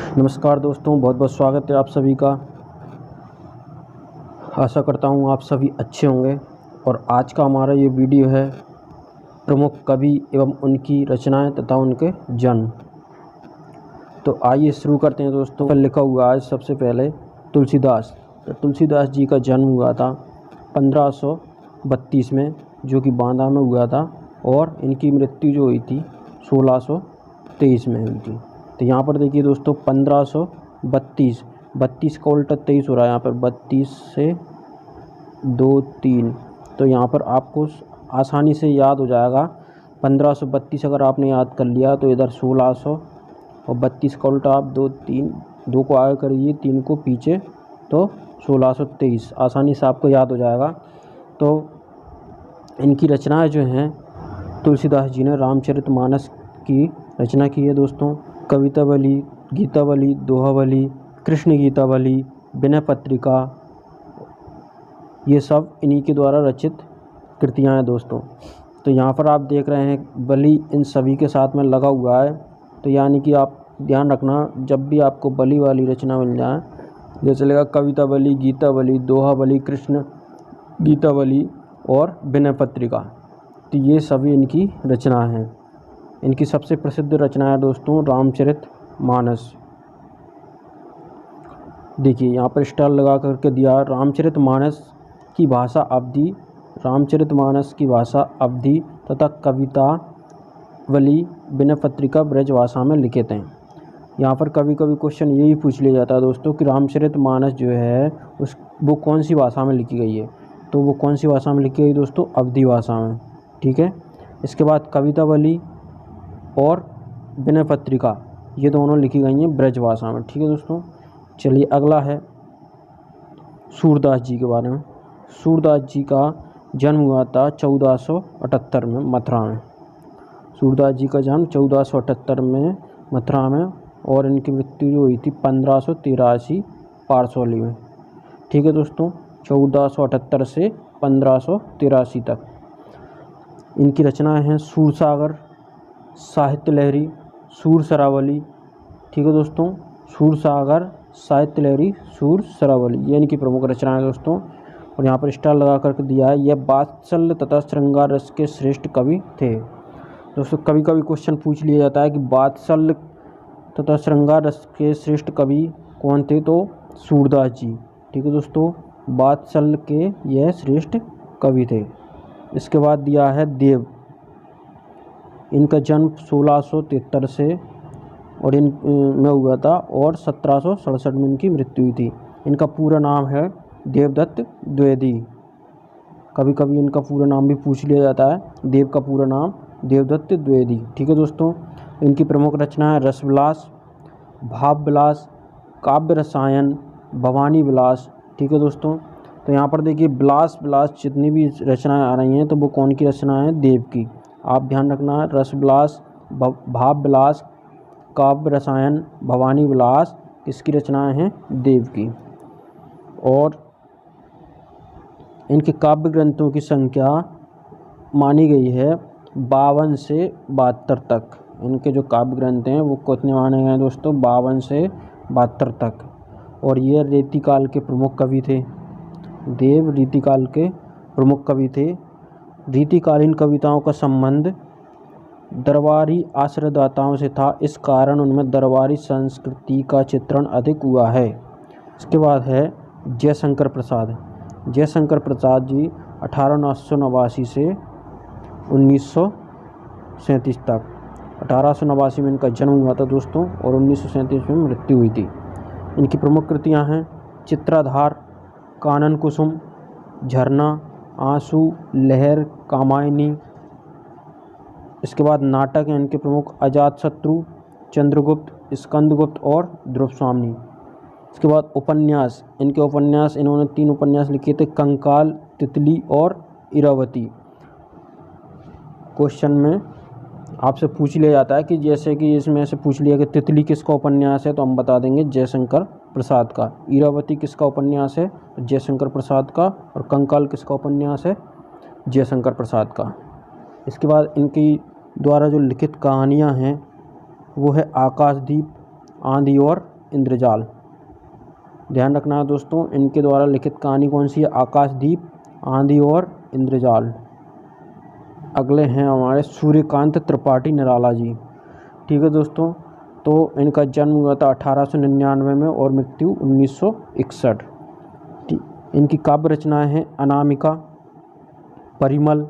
नमस्कार दोस्तों, बहुत बहुत स्वागत है आप सभी का। आशा करता हूँ आप सभी अच्छे होंगे। और आज का हमारा ये वीडियो है प्रमुख कवि एवं उनकी रचनाएं तथा उनके जन्म। तो आइए शुरू करते हैं दोस्तों। पर लिखा हुआ आज सबसे पहले तुलसीदास। तो तुलसीदास जी का जन्म हुआ था 1532 में, जो कि बांदा में हुआ था, और इनकी मृत्यु जो हुई थी 1623 में हुई थी। तो यहाँ पर देखिए दोस्तों 1532, 32 का उल्टा 23 हो रहा है यहाँ पर, 32 से 2 3, तो यहाँ पर आपको आसानी से याद हो जाएगा। 1532 अगर आपने याद कर लिया तो इधर 1600 और 32 का उल्टा आप 2 3, 2 को आगे करिए, 3 को पीछे, तो 1623 आसानी से आपको याद हो जाएगा। तो इनकी रचनाएं जो हैं, तुलसीदास जी ने रामचरितमानस की रचना की है दोस्तों। कवितावली, गीतावली, दोहावली, कृष्ण गीतावली, विनय पत्रिका, ये सब इन्हीं के द्वारा रचित कृतियाँ हैं दोस्तों। तो यहाँ पर आप देख रहे हैं बलि इन सभी के साथ में लगा हुआ है। तो यानी कि आप ध्यान रखना, जब भी आपको बलि वाली रचना मिल जाए, जैसे चलेगा कवितावली, गीतावली, दोहावली, कृष्ण गीतावली और विनय पत्रिका, तो ये सभी इनकी रचना हैं। इनकी सबसे प्रसिद्ध रचना है दोस्तों रामचरितमानस। देखिए यहाँ पर स्टार लगा करके दिया, रामचरितमानस की भाषा अवधी, रामचरितमानस की भाषा अवधी तथा कवितावली विनय पत्रिका ब्रज भाषा में लिखित हैं। यहाँ पर कभी कभी क्वेश्चन यही पूछ लिया जाता है दोस्तों कि रामचरितमानस जो है वो कौन सी भाषा में लिखी गई है। तो वो कौन सी भाषा में लिखी गई दोस्तों? अवधी भाषा में। ठीक है। इसके बाद कवितावली और विनय पत्रिका, ये दोनों लिखी गई हैं ब्रज भाषा में। ठीक है दोस्तों। चलिए अगला है सूरदास जी के बारे में। सूरदास जी का जन्म हुआ था 1478 में मथुरा में। सूरदास जी का जन्म 1478 में मथुरा में, और इनकी मृत्यु जो हुई थी 1583 पारसौली में। ठीक है दोस्तों, 1478 से 1583 तक। इनकी रचनाएं हैं सूरसागर, साहित्य लहरी, सूर सरावली। ठीक है दोस्तों, सूरसागर, साहित्य लहरी, सूर सरावली, ये इनकी प्रमुख रचनाएं दोस्तों। और यहाँ पर स्टार लगा करके दिया है, यह वात्सल्य तथा श्रृंगार रस के श्रेष्ठ कवि थे दोस्तों। कभी कभी क्वेश्चन पूछ लिया जाता है कि वात्सल्य तथा श्रृंगार रस के श्रेष्ठ कवि कौन थे? तो सूरदास जी। ठीक है दोस्तों, वात्सल्य के यह श्रेष्ठ कवि थे। इसके बाद दिया है देव। इनका जन्म 1673 से और इन में हुआ था, और 1767 में इनकी मृत्यु हुई थी। इनका पूरा नाम है देवदत्त द्विवेदी। कभी कभी इनका पूरा नाम भी पूछ लिया जाता है, देव का पूरा नाम देवदत्त द्विवेदी। ठीक है दोस्तों। इनकी प्रमुख रचना है रसविलास, भाव विलास, काव्य रसायन, भवानी विलास। ठीक है दोस्तों। तो यहाँ पर देखिए विलास जितनी भी रचनाएं आ रही हैं, तो वो कौन की रचना है? देव की। आप ध्यान रखना है, रसविलास, भाव विलास, काव्य रसायन, भवानी विलास किसकी रचनाएं हैं? देव की। और इनके काव्य ग्रंथों की संख्या मानी गई है 52 से 72 तक। इनके जो काव्य ग्रंथ हैं वो कितने माने गए हैं दोस्तों? 52 से 72 तक। और ये रीतिकाल के प्रमुख कवि थे। देव रीतिकाल के प्रमुख कवि थे। रीतिकालीन कविताओं का संबंध दरबारी आश्रयदाताओं से था, इस कारण उनमें दरबारी संस्कृति का चित्रण अधिक हुआ है। इसके बाद है जयशंकर प्रसाद। जयशंकर प्रसाद जी 1889 से 1937 तक। 1889 में इनका जन्म हुआ था दोस्तों, और 1937 में मृत्यु हुई थी। इनकी प्रमुख कृतियाँ हैं चित्राधार, कानन कुसुम, झरना, आंसू, लहर, कामायनी। इसके बाद नाटक हैं इनके प्रमुख अजातशत्रु, चंद्रगुप्त, स्कंदगुप्त और ध्रुवस्वामिनी। इसके बाद उपन्यास, इनके उपन्यास, इन्होंने 3 उपन्यास लिखे थे, कंकाल, तितली और इरावती। क्वेश्चन में आपसे पूछ लिया जाता है कि जैसे कि इसमें से पूछ लिया कि तितली किसका उपन्यास है, तो हम बता देंगे जयशंकर प्रसाद का। इरावती किसका उपन्यास है? जयशंकर प्रसाद का। और कंकाल किसका उपन्यास है? जयशंकर प्रसाद का। इसके बाद इनकी द्वारा जो लिखित कहानियाँ हैं वो है आकाशदीप, आंधी और इंद्रजाल। ध्यान रखना है दोस्तों, इनके द्वारा लिखित कहानी कौन सी है? आकाशदीप, आंधी और इंद्रजाल। अगले हैं हमारे सूर्यकांत त्रिपाठी निराला जी। ठीक है दोस्तों, तो इनका जन्म हुआ था 1899 में और मृत्यु 1961। इनकी काव्य रचनाएँ हैं अनामिका, परिमल,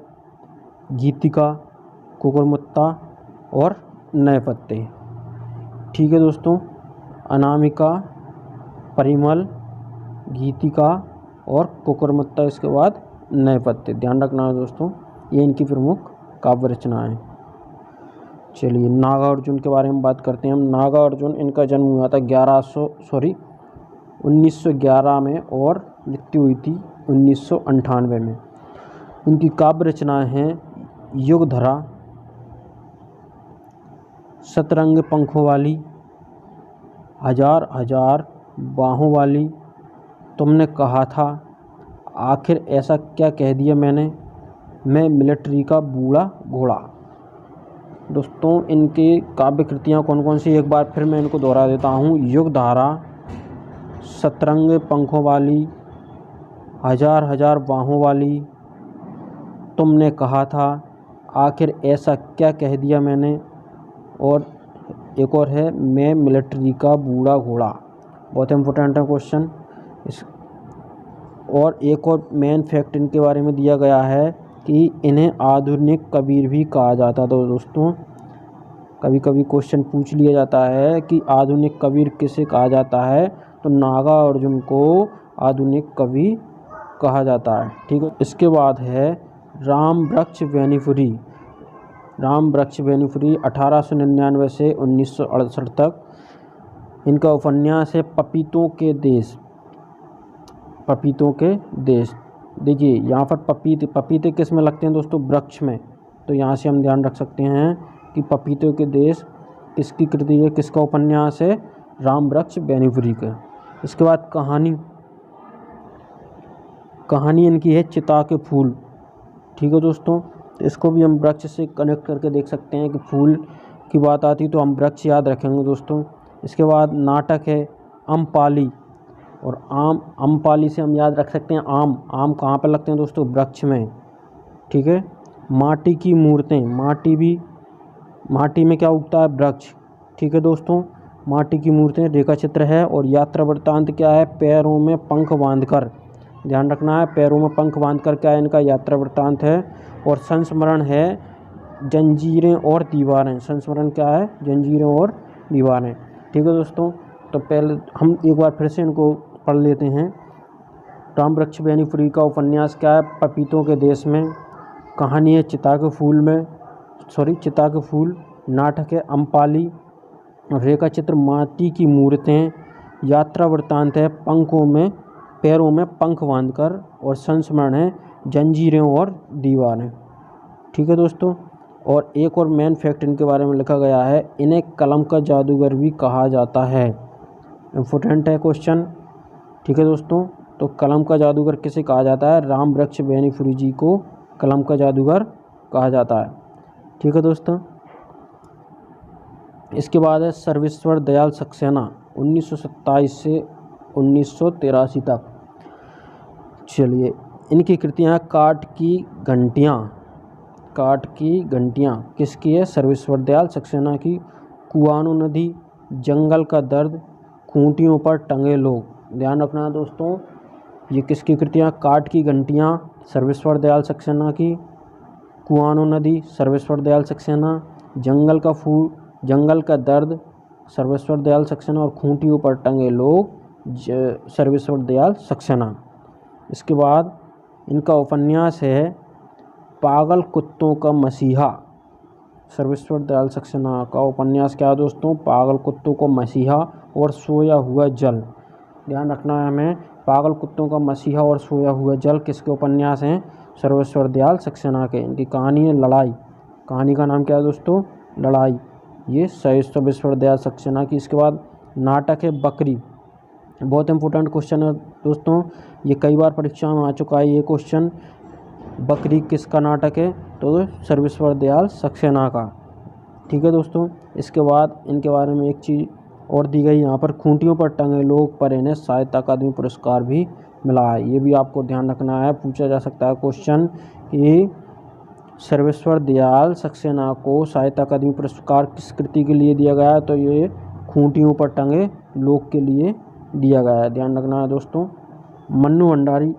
गीतिका, कुकुरमुत्ता और नए पत्ते। ठीक है दोस्तों, अनामिका, परिमल, गीतिका और कुकुरमुत्ता, इसके बाद नए पत्ते। ध्यान रखना है दोस्तों, ये इनकी प्रमुख काव्य रचनाएँ। चलिए नागार्जुन के बारे में बात करते हैं हम। नागार्जुन, इनका जन्म हुआ था 1911 में और मृत्यु हुई थी 1998 में। इनकी काव्य रचनाएँ हैं युगधरा, सतरंग पंखों वाली, हजार हजार बाहों वाली, तुमने कहा था, आखिर ऐसा क्या कह दिया मैंने, मैं मिलिट्री का बूढ़ा घोड़ा। दोस्तों इनकी काव्य कृतियाँ कौन कौन सी, एक बार फिर मैं इनको दोहरा देता हूँ। युगधारा, सतरंग पंखों वाली, हजार हजार बाहों वाली, तुमने कहा था, आखिर ऐसा क्या कह दिया मैंने, और एक और है मैं मिलिट्री का बूढ़ा घोड़ा। बहुत इंपॉर्टेंट है क्वेश्चन। और एक और मेन फैक्ट इनके बारे में दिया गया है कि इन्हें आधुनिक कबीर भी कहा जाता था। दोस्तों कभी कभी क्वेश्चन पूछ लिया जाता है कि आधुनिक कबीर किसे कहा जाता है, तो नागार्जुन को आधुनिक कवि कहा जाता है। ठीक है, इसके बाद है रामवृक्ष बेनीपुरी। रामवृक्ष बेनीपुरी 1899 से 1968 तक। इनका उपन्यास है पपीतों के देश। पपीतों के देश। देखिए यहाँ पर पपीते किस में लगते हैं दोस्तों? वृक्ष में। तो यहाँ से हम ध्यान रख सकते हैं कि पपीतों के देश किसकी कृति है, किसका उपन्यास है? रामवृक्ष बेनीपुरी का। इसके बाद कहानी इनकी है चिता के फूल। ठीक है दोस्तों, इसको भी हम वृक्ष से कनेक्ट करके देख सकते हैं कि फूल की बात आती तो हम वृक्ष याद रखेंगे दोस्तों। इसके बाद नाटक है अम्पाली, और अम्पाली से हम याद रख सकते हैं आम कहाँ पर लगते हैं दोस्तों? वृक्ष में। ठीक है, माटी की मूर्तें, माटी में क्या उगता है? वृक्ष। ठीक है दोस्तों, माटी की मूर्तें रेखा चित्र है। और यात्रा वृत्तांत क्या है? पैरों में पंख बांधकर। ध्यान रखना है, पैरों में पंख बांधकर क्या है? इनका यात्रा वृत्तांत है। और संस्मरण है जंजीरें और दीवारें। संस्मरण क्या है? जंजीरें और दीवारें। ठीक है दोस्तों, तो पहले हम एक बार फिर से इनको पढ़ लेते हैं। रामवृक्ष बेनीपुरी का उपन्यास क्या है? पपीतों के देश में। कहानी है चिता के फूल। नाटक है अम्पाली। रेखा चित्र माटी की मूर्तें। यात्रा वृत्तांत है पैरों में पंख बांधकर। और संस्मरण है जंजीरें और दीवारें। ठीक है दोस्तों, और एक और मेन फैक्ट इनके बारे में लिखा गया है, इन्हें कलम का जादूगर भी कहा जाता है। इम्पोर्टेंट है क्वेश्चन। ठीक है दोस्तों, तो कलम का जादूगर किसे कहा जाता है? रामवृक्ष बेनीपुरी जी को कलम का जादूगर कहा जाता है। ठीक है दोस्तों, इसके बाद है सर्वेश्वर दयाल सक्सेना 1927 से 1983 तक। चलिए इनकी कृतियाँ काठ की घंटियाँ किसकी है? सर्वेश्वर दयाल सक्सेना की। कुआनो नदी, जंगल का दर्द, खूंटियों पर टंगे लोग। ध्यान रखना है दोस्तों, ये किसकी कृतियाँ? काठ की घंटियाँ सर्वेश्वर दयाल सक्सेना की। कुआनो नदी सर्वेश्वर दयाल सक्सेना। जंगल का दर्द सर्वेश्वर दयाल सक्सेना। और खूंटियों पर टंगे लोग सर्वेश्वर दयाल सक्सेना। इसके बाद इनका उपन्यास है पागल कुत्तों का मसीहा। सर्वेश्वर दयाल सक्सेना का उपन्यास क्या है दोस्तों? पागल कुत्तों का मसीहा और सोया हुआ जल। ध्यान रखना है हमें, पागल कुत्तों का मसीहा और सोया हुआ जल किसके उपन्यास हैं? सर्वेश्वर दयाल सक्सेना के। इनकी कहानी है लड़ाई। कहानी का नाम क्या है दोस्तों? लड़ाई। ये सर्वेश्वर दयाल सक्सेना की। इसके बाद नाटक है बकरी। बहुत इंपॉर्टेंट क्वेश्चन है दोस्तों, ये कई बार परीक्षा में आ चुका है ये क्वेश्चन। बकरी किसका नाटक है? तो सर्वेश्वर दयाल सक्सेना का। ठीक है दोस्तों, इसके बाद इनके बारे में एक चीज़ और दी गई यहाँ पर खूंटियों पर टंगे लोग पर इन्हें साहित्य अकादमी पुरस्कार भी मिला है। ये भी आपको ध्यान रखना है, पूछा जा सकता है क्वेश्चन कि सर्वेश्वर दयाल सक्सेना को साहित्य अकादमी पुरस्कार किस कृति के लिए दिया गया है, तो ये खूंटियों पर टंगे लोग के लिए दिया गया है, ध्यान रखना है दोस्तों। मन्नू भंडारी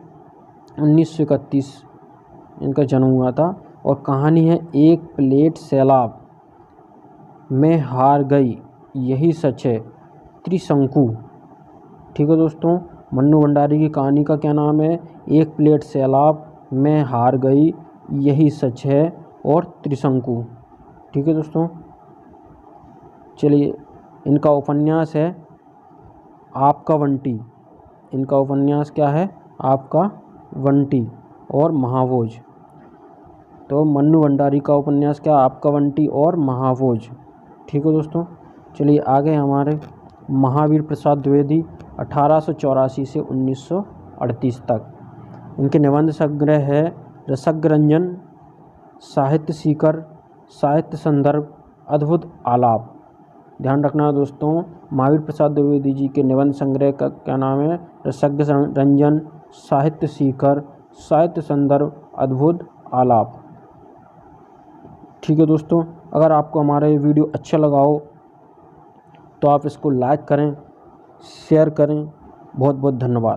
1931 इनका जन्म हुआ था और कहानी है एक प्लेट सैलाब में हार गई यही सच है त्रिशंकु। ठीक है दोस्तों, मन्नू भंडारी की कहानी का क्या नाम है, एक प्लेट सैलाब में हार गई यही सच है और त्रिशंकु। ठीक है दोस्तों, चलिए इनका उपन्यास है आपका बंटी। इनका उपन्यास क्या है, आपका बंटी और महाभोज। तो मन्नू भंडारी का उपन्यास क्या, आपका बंटी और महाभोज। ठीक है दोस्तों, चलिए आगे हमारे महावीर प्रसाद द्विवेदी 1884 से 1938 तक। इनके निबंध संग्रह है रसग्रंजन, साहित्य सीकर, साहित्य संदर्भ, अद्भुत आलाप। ध्यान रखना है दोस्तों, महावीर प्रसाद द्विवेदी जी के निबंध संग्रह का क्या नाम है, रसग्रंजन, साहित्य सीकर, साहित्य संदर्भ, अद्भुत आलाप। ठीक है दोस्तों, अगर आपको हमारा ये वीडियो अच्छा लगा हो तो आप इसको लाइक करें, शेयर करें। बहुत बहुत धन्यवाद।